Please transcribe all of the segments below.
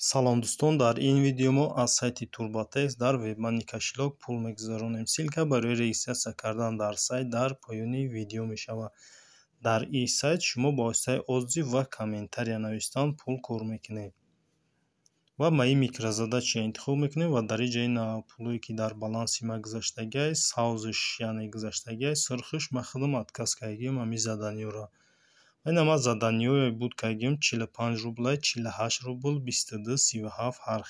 салом дӯстон, дар ин видео мо аз сайти TurboTax дар вебмани кашилок пул мегузаронем. Силка барои регистрация кардан дар сайт дар поёни видео мешавад. Дар ин сайт шумо бо воситаи отзив ва комментария навистан пул кор мекунед ва маи микрозадачи интихоб мекунем ва дар ин ҷаи пулое ки дар баланси ма гузаштагиай саузиш яъне гузаштагиай сурхиш ма хидмат кас кардагием ҳамин заданиёро. Айна ма заданиёе буд кардагием 45 рублай, 48 рубл, 22, 37 ҳар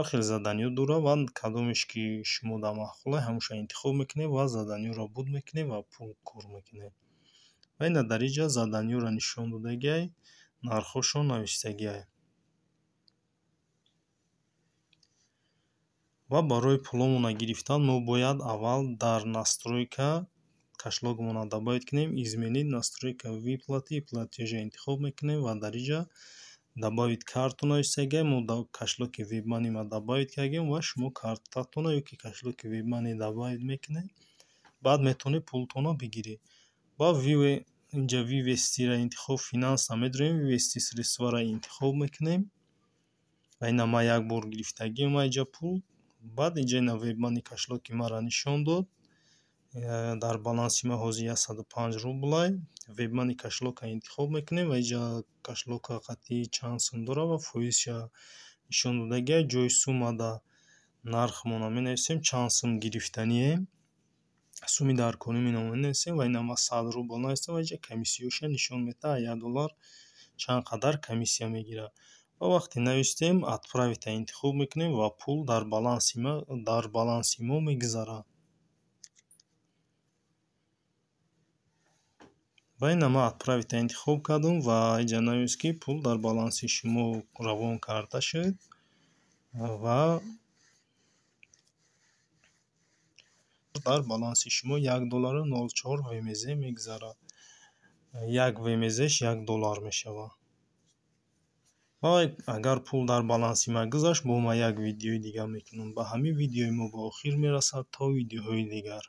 хел заданиё дора ва кадомеш ки шумо дар маъқулай ҳамошро интихоб мекунед ва заданиёро буд мекунед ва пул кор мекунед. Айна дар ин ҷа заданиёро нишон додагиай, нархошро навистагиай. ва барои пуломона гирифтан мо бояд аввал дар настройка кашалогмона добавид кунем, изменид настройка выплаты и платежа интихоб мекунем ва дар ин ҷа добавид карту навистагиай. Мо кашалоки вебмани ма добавид кардагем ва шумо картатона ё ки кашалоки вебмани добавид мекунед, баъд метавонед пултона бигиред. ва инҷа вивестиро интихоб финанс намедорем, вивести средстворо интихоб мекунем. Айна ма як бор гирифтагием айҷа пул. Баъд инҷа ина вебмани кашалоки маро нишон дод. Дар баланси ма ҳозир 105 рублай. Вебмани кашалока интихоб мекунем ва инҷа кашалока қатъии чанд сум дора ва фоизша нишон додагиай. Ҷои суммада нархмона менависем, чанд сум гирифтание, суми дар конӣ менависем ва ина ма 100 рубл навистам ва инҷа комиссияша нишон медиҳад. $1 чанд қадар комиссия мегирад. ва вақте навистем отправита интихоб мекунем ва пул дар баланси мо мегузарад. ва ина ма отправита интихоб кардам ва инҷа навист ки пул дар баланси шумо равон карда шуд ва дар баланси шумо $1.04 ВМЗ мегузарад. як ВМЗш $1 мешавад. ва агар пул дар баланси ма гузашт, бо ма як видеои дигар мекунам. Ба ҳамин видеои мо ба охир мерасад. То видеоҳои дигар.